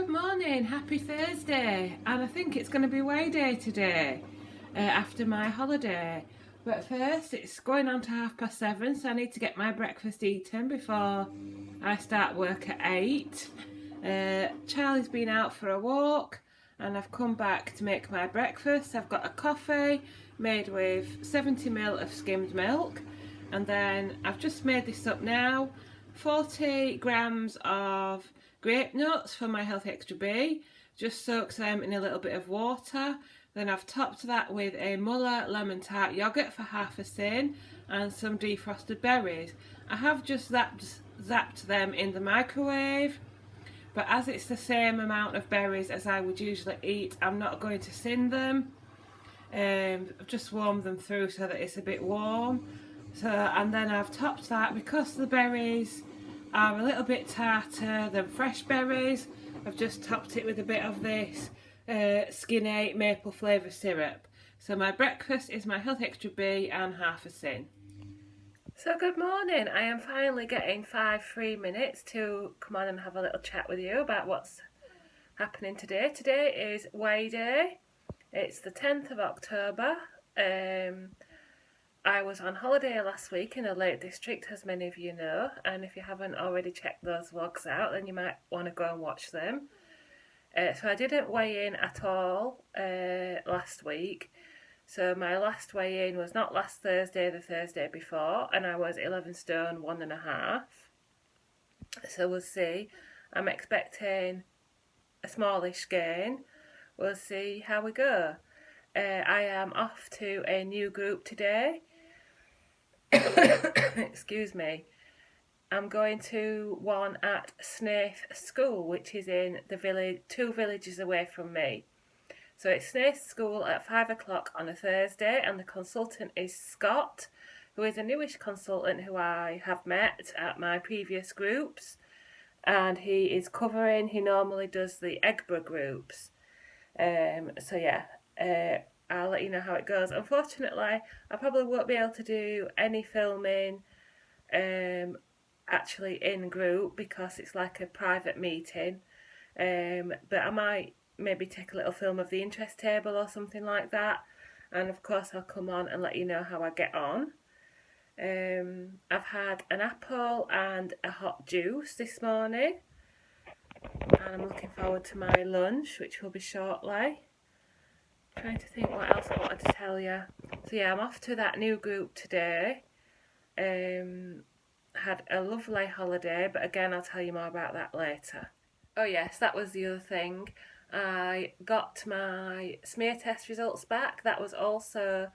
good morning, happy Thursday, and I think it's going to be weigh day today after my holiday. But first, it's going on to 7:30, so I need to get my breakfast eaten before I start work at 8. Charlie's been out for a walk and I've come back to make my breakfast. I've got a coffee made with 70ml of skimmed milk, and then I've just made this up now, 40 grams of grape nuts for my Healthy Extra B, just soak them in a little bit of water. Then I've topped that with a Muller lemon tart yoghurt for half a sin and some defrosted berries. I have just zapped them in the microwave, but as it's the same amount of berries as I would usually eat, I'm not going to sin them. I've just warmed them through so that it's a bit warm. And then I've topped that, because the berries are a little bit tartar than fresh berries, I've just topped it with a bit of this Skinny maple flavour syrup. So my breakfast is my Healthy Extra B and half a sin. So good morning, I am finally getting 5 free minutes to come on and have a little chat with you about what's happening today. Today is weigh day, it's the 10th of October. I was on holiday last week in the Lake District, as many of you know, and if you haven't already checked those vlogs out, then you might want to go and watch them. So I didn't weigh in at all last week. So my last weigh in was not last Thursday, the Thursday before, and I was 11 stone 1.5. So we'll see. I'm expecting a smallish gain. We'll see how we go. I am off to a new group today. Excuse me. I'm going to one at Snaith School, which is in the village, 2 villages away from me. So it's Snaith School at 5 o'clock on a Thursday, and the consultant is Scott, who is a newish consultant who I have met at my previous groups, and he is covering, he normally does the Eggborough groups. So yeah, I'll let you know how it goes. Unfortunately, I probably won't be able to do any filming actually in group, because it's like a private meeting, but I might maybe take a little film of the interest table or something like that, and of course I'll come on and let you know how I get on. I've had an apple and a hot juice this morning, and I'm looking forward to my lunch, which will be shortly. Trying to think what else I wanted to tell you. So yeah, I'm off to that new group today. Had a lovely holiday, but again I'll tell you more about that later. Oh yes, that was the other thing. I got my smear test results back. That was also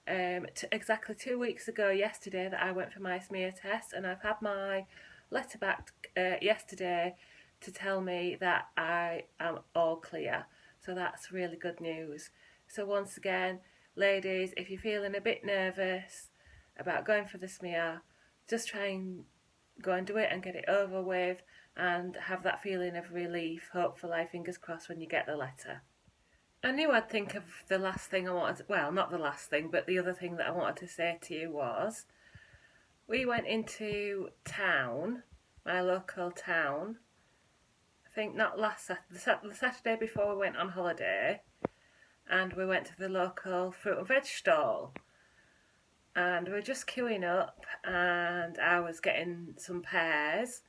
exactly 2 weeks ago yesterday that I went for my smear test, and I've had my letter back yesterday to tell me that I am all clear. So that's really good news. So once again, ladies, if you're feeling a bit nervous about going for the smear, just try and go and do it and get it over with, and have that feeling of relief, hopefully, fingers crossed, when you get the letter. I knew I'd think of the last thing I wanted to, well, not the last thing, but the other thing that I wanted to say to you was, we went into town, my local town, I think not last Saturday, the Saturday before we went on holiday, and we went to the local fruit and veg stall, and we were just queuing up, and I was getting some pears,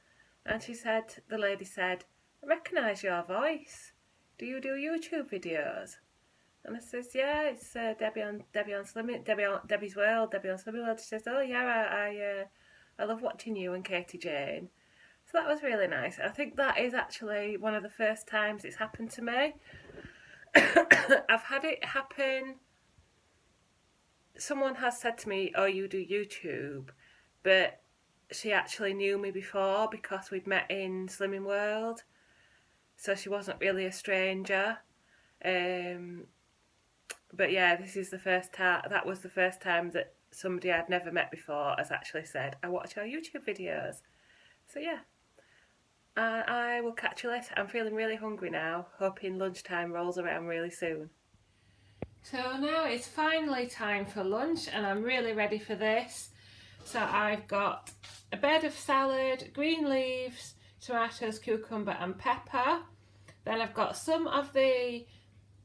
and the lady said, I recognise your voice. Do you do YouTube videos? And I says, yeah, it's Debbie on Debbie's World, Debbie on Slimming World. She says, oh yeah, I love watching you and Katie Jane. So that was really nice. I think that is actually one of the first times it's happened to me. I've had it happen. Someone has said to me, oh, you do YouTube, but she actually knew me before because we'd met in Slimming World, so she wasn't really a stranger. But yeah, this is the first time, that was the first time that somebody I'd never met before has actually said, I watch your YouTube videos. So yeah, I will catch you later. I'm feeling really hungry now, hoping lunchtime rolls around really soon. So now it's finally time for lunch, and I'm really ready for this. So I've got a bed of salad, green leaves, tomatoes, cucumber and pepper. Then I've got some of the,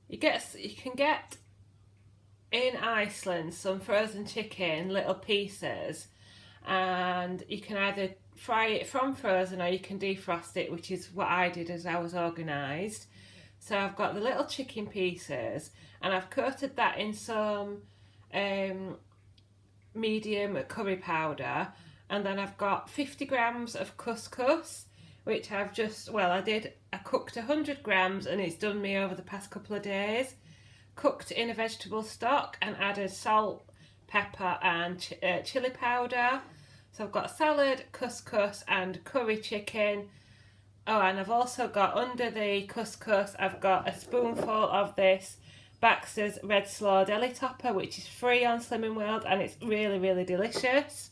you can get in Iceland some frozen chicken, little pieces, and you can either fry it from frozen or you can defrost it, which is what I did as I was organised. So I've got the little chicken pieces and I've coated that in some medium curry powder, and then I've got 50 grams of couscous, which I've just, I cooked 100 grams and it's done me over the past couple of days. Cooked in a vegetable stock and added salt, pepper and chili powder. So I've got salad, couscous and curry chicken. Oh, and I've also got under the couscous, I've got a spoonful of this Baxter's Red Slaw Deli Topper, which is free on Slimming World, and it's really, really delicious.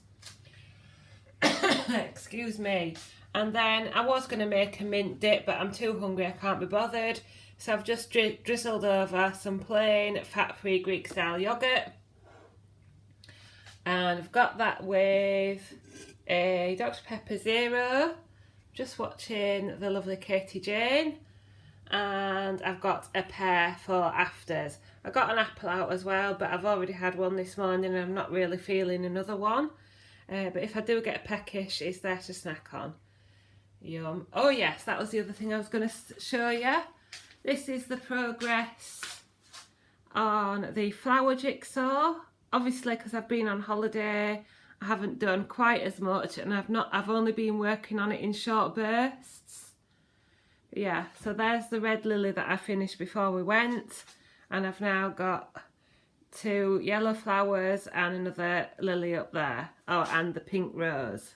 Excuse me. And then I was going to make a mint dip, but I'm too hungry, I can't be bothered. So I've just drizzled over some plain fat-free Greek-style yoghurt. And I've got that with a Dr Pepper Zero. Just watching the lovely Katie Jane. And I've got a pear for afters. I got an apple out as well, but I've already had one this morning and I'm not really feeling another one. But if I do get a peckish, it's there to snack on. Yum. Oh yes, that was the other thing I was going to show you. This is the progress on the flower jigsaw. Obviously, because I've been on holiday, I haven't done quite as much, and I've only been working on it in short bursts. But yeah, so there's the red lily that I finished before we went, and I've now got 2 yellow flowers and another lily up there. Oh, and the pink rose.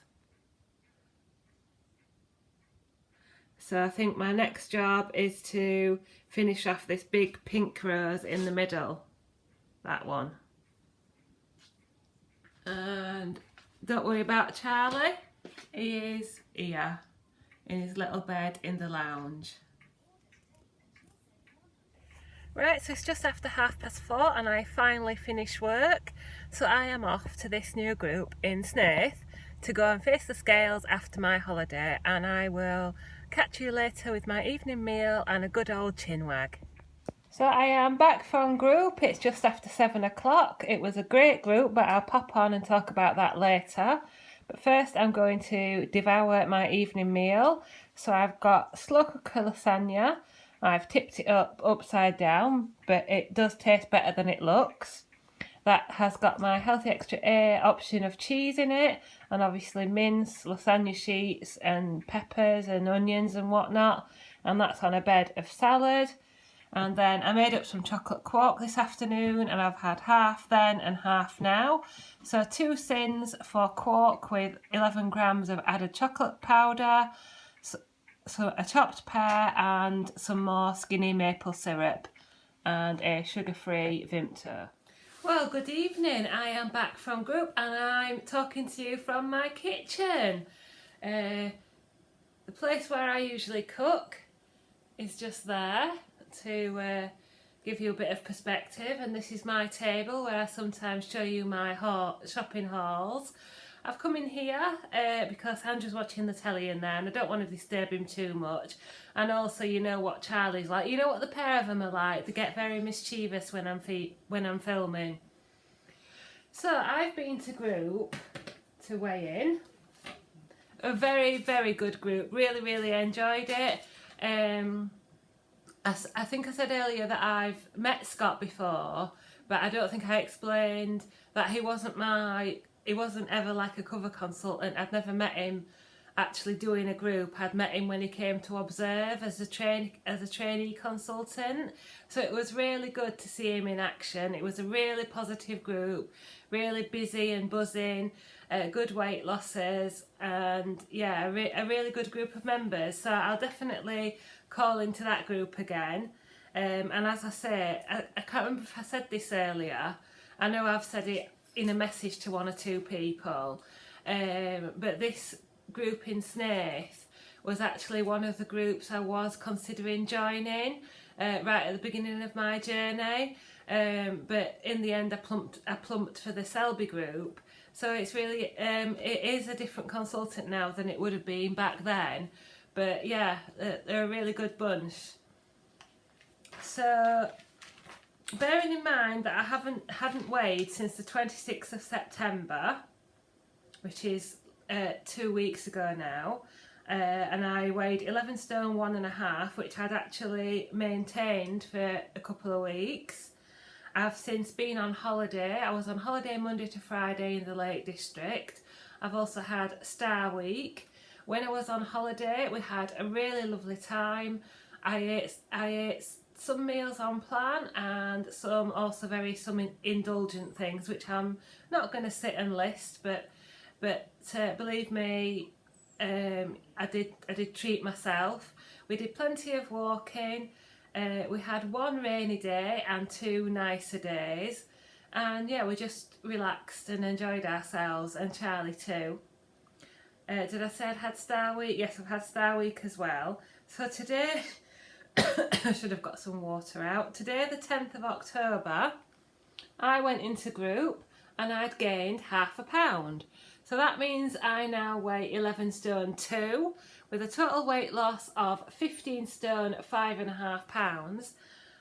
So I think my next job is to finish off this big pink rose in the middle. That one. And don't worry about Charlie. He is here in his little bed in the lounge. Right, so it's just after 4:30 and I finally finished work. So I am off to this new group in Snaith to go and face the scales after my holiday, and I will catch you later with my evening meal and a good old chinwag. So I am back from group. It's just after 7 o'clock. It was a great group, but I'll pop on and talk about that later. But first I'm going to devour my evening meal. So I've got slow cooker lasagna. I've tipped it up upside down, but it does taste better than it looks. That has got my Healthy Extra A option of cheese in it, and obviously mince, lasagna sheets and peppers and onions and whatnot. And that's on a bed of salad. And then I made up some chocolate quark this afternoon, and I've had half then and half now. So 2 sins for quark with 11 grams of added chocolate powder, so a chopped pear and some more skinny maple syrup, and a sugar-free Vimto. Well, good evening. I am back from group and I'm talking to you from my kitchen. The place where I usually cook is just there to give you a bit of perspective, and this is my table where I sometimes show you my shopping hauls. I've come in here because Andrew's watching the telly in there and I don't want to disturb him too much. And also, you know what Charlie's like. You know what the pair of them are like. They get very mischievous when I'm filming. So I've been to group to weigh in. A very, very good group. Really, really enjoyed it. I think I said earlier that I've met Scott before, but I don't think I explained that he wasn't ever like a cover consultant. I'd never met him actually doing a group. I'd met him when he came to observe as a trainee consultant. So it was really good to see him in action. It was a really positive group, really busy and buzzing, good weight losses, and yeah, a really good group of members. So I'll definitely call into that group again. And as I say, I can't remember if I said this earlier. I know I've said it in a message to 1 or 2 people, but this group in Snaith was actually one of the groups I was considering joining right at the beginning of my journey, but in the end I plumped for the Selby group. So it's really it is a different consultant now than it would have been back then, but yeah, they're a really good bunch. So bearing in mind that I hadn't weighed since the 26th of September, which is 2 weeks ago now, and I weighed 11 stone 1.5, which I'd actually maintained for a couple of weeks. I've since been on holiday. I was on holiday Monday to Friday in the Lake District. I've also had Star Week. When I was on holiday, we had a really lovely time. I ate some meals on plan and some indulgent things, which I'm not going to sit and list, but believe me, I did treat myself. We did plenty of walking. We had one rainy day and 2 nicer days, and yeah, we just relaxed and enjoyed ourselves, and Charlie too. Did I say I'd had Star Week? Yes, I've had Star Week as well. So today, I should have got some water out. Today, the 10th of October, I went into group and I'd gained ½ pound. So that means I now weigh 11 stone 2 with a total weight loss of 15 stone 5.5 pounds,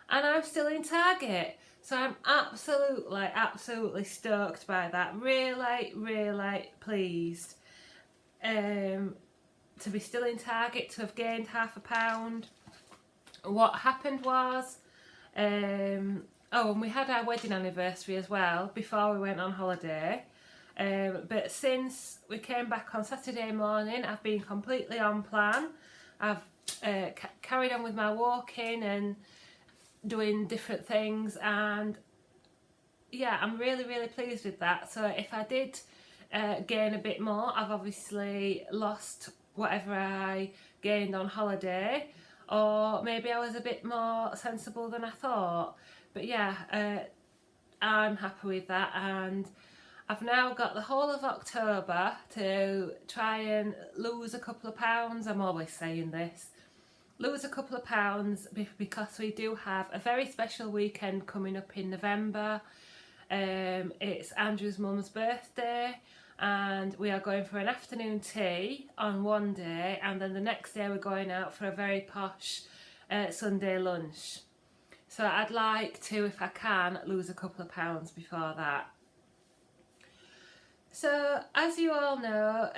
and I'm still in target. So I'm absolutely stoked by that. Really pleased to be still in target, to have gained ½ pound. What happened was, and we had our wedding anniversary as well before we went on holiday. But since we came back on Saturday morning, I've been completely on plan. I've carried on with my walking and doing different things, and yeah, I'm really pleased with that. So if I did gain a bit more, I've obviously lost whatever I gained on holiday, or maybe I was a bit more sensible than I thought. But yeah, I'm happy with that, and I've now got the whole of October to try and lose a couple of pounds. I'm always saying this. Lose a couple of pounds, because we do have a very special weekend coming up in November. It's Andrew's mum's birthday, and we are going for an afternoon tea on one day, and then the next day we're going out for a very posh Sunday lunch. So I'd like to, if I can, lose a couple of pounds before that. So, as you all know,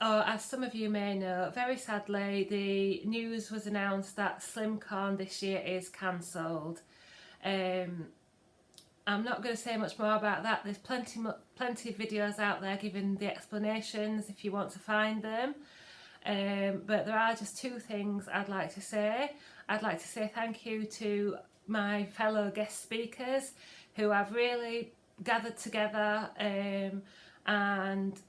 or as some of you may know, very sadly, the news was announced that SlimCon this year is cancelled. I'm not going to say much more about that. There's plenty of videos out there giving the explanations if you want to find them. But there are just 2 things I'd like to say. I'd like to say thank you to my fellow guest speakers who have really gathered together and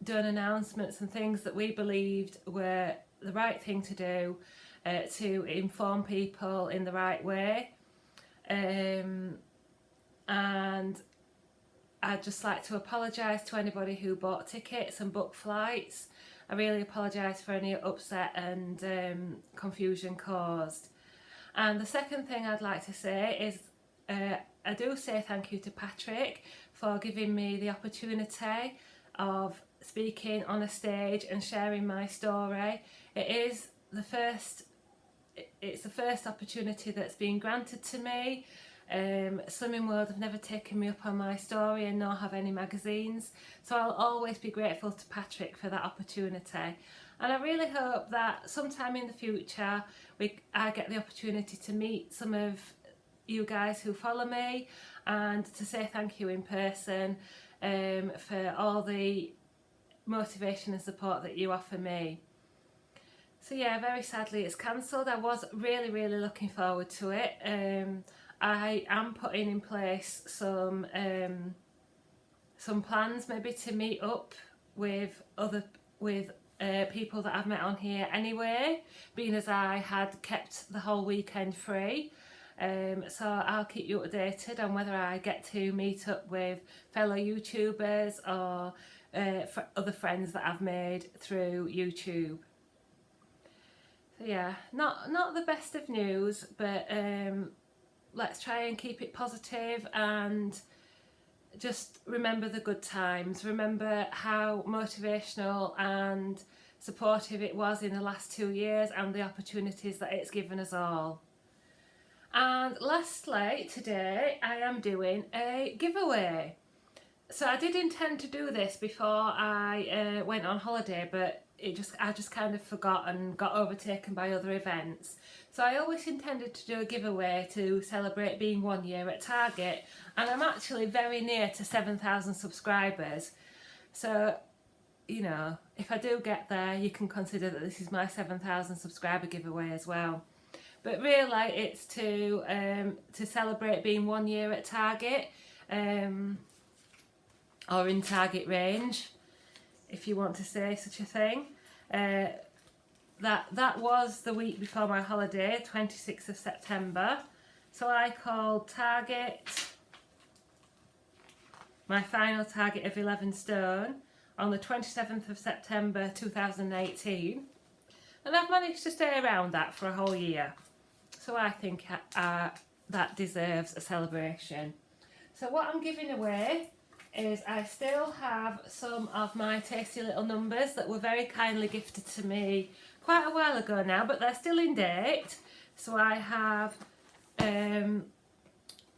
done announcements and things that we believed were the right thing to do to inform people in the right way. And I'd just like to apologise to anybody who bought tickets and booked flights. I really apologise for any upset and confusion caused. And the second thing I'd like to say is I do say thank you to Patrick for giving me the opportunity of speaking on a stage and sharing my story. It's the first opportunity that's been granted to me. Slimming World have never taken me up on my story, and nor have any magazines, so I'll always be grateful to Patrick for that opportunity. And I really hope that sometime in the future I get the opportunity to meet some of you guys who follow me and to say thank you in person for all the motivation and support that you offer me. So yeah, very sadly it's cancelled. I was really looking forward to it. I am putting in place some plans maybe to meet up with people that I've met on here anyway, being as I had kept the whole weekend free. So I'll keep you updated on whether I get to meet up with fellow YouTubers or other friends that I've made through YouTube. So yeah, not the best of news, but let's try and keep it positive and just remember the good times. Remember how motivational and supportive it was in the last 2 years and the opportunities that it's given us all. And lastly, today I am doing a giveaway. So I did intend to do this before I went on holiday, but I just kind of forgot and got overtaken by other events. So I always intended to do a giveaway to celebrate being 1 year at Target, and I'm actually very near to 7,000 subscribers. So, you know, if I do get there, you can consider that this is my 7,000 subscriber giveaway as well. But really, it's to celebrate being 1 year at Target, or in Target range, if you want to say such a thing. That was the week before my holiday, 26th of September. So I called Target my final target of 11 stone on the 27th of September 2018. And I've managed to stay around that for a whole year. So I think that deserves a celebration. So what I'm giving away is I still have some of my tasty little numbers that were very kindly gifted to me quite a while ago now, but they're still in date. So I have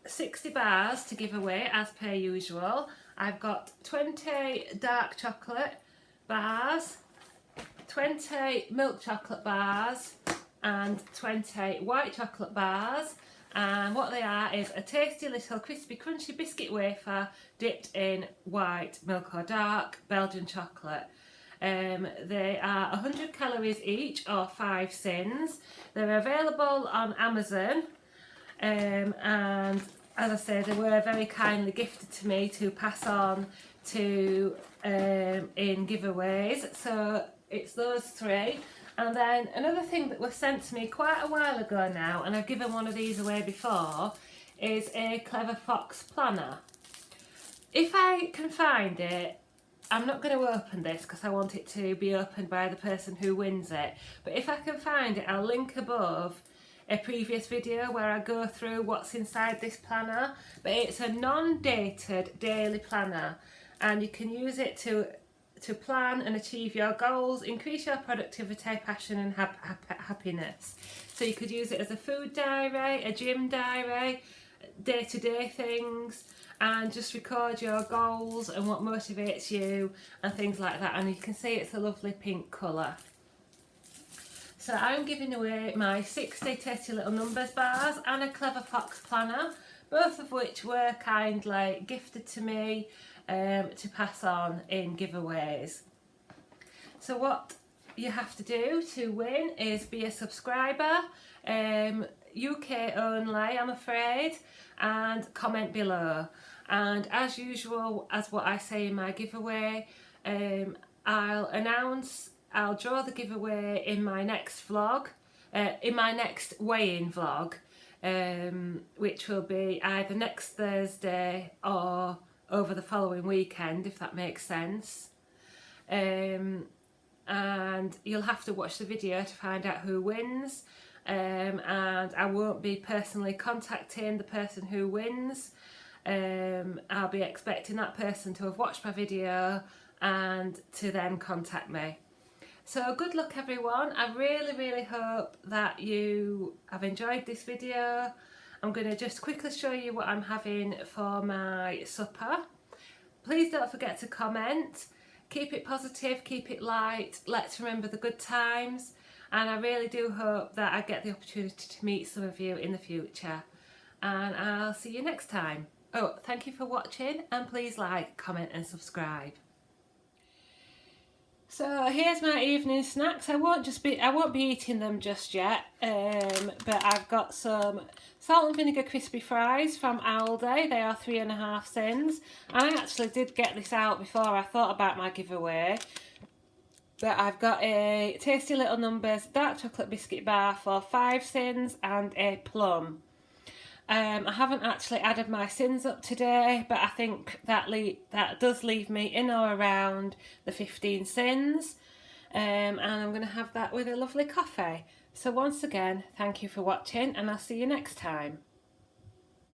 60 bars to give away as per usual. I've got 20 dark chocolate bars, 20 milk chocolate bars, and 20 white chocolate bars. And what they are is a tasty little crispy crunchy biscuit wafer dipped in white milk or dark Belgian chocolate. They are 100 calories each, or 5 sins. They're available on Amazon, and as I say, they were very kindly gifted to me to pass on to in giveaways. So it's those 3. And then another thing that was sent to me quite a while ago now, and I've given one of these away before, is a Clever Fox planner. If I can find it, I'm not going to open this because I want it to be opened by the person who wins it. But if I can find it, I'll link above a previous video where I go through what's inside this planner. But it's a non-dated daily planner, and you can use it to plan and achieve your goals, increase your productivity, passion and happiness. So you could use it as a food diary, a gym diary, day-to-day things, and just record your goals and what motivates you and things like that. And you can see it's a lovely pink colour. So I'm giving away my 60 tasty little numbers bars and a Clever Fox planner, both of which were kindly gifted to me to pass on in giveaways. So what you have to do to win is be a subscriber, UK only I'm afraid, and comment below. And as usual, as what I say in my giveaway, I'll draw the giveaway in my next vlog, in my next weigh-in vlog, which will be either next Thursday or over the following weekend, if that makes sense. And you'll have to watch the video to find out who wins. And I won't be personally contacting the person who wins. I'll be expecting that person to have watched my video and to then contact me. So good luck everyone. I really hope that you have enjoyed this video. I'm going to just quickly show you what I'm having for my supper. Please don't forget to comment. Keep it positive, keep it light. Let's remember the good times. And I really do hope that I get the opportunity to meet some of you in the future. And I'll see you next time. Oh, thank you for watching, and please like, comment and subscribe. So here's my evening snacks. I won't be eating them just yet, but I've got some salt and vinegar crispy fries from Aldi. They are 3.5 cents. I actually did get this out before I thought about my giveaway. But I've got a Tasty Little Numbers dark chocolate biscuit bar for 5 cents and a plum. I haven't actually added my sins up today, but I think that does leave me in or around the 15 sins. And I'm going to have that with a lovely coffee. So once again, thank you for watching, and I'll see you next time.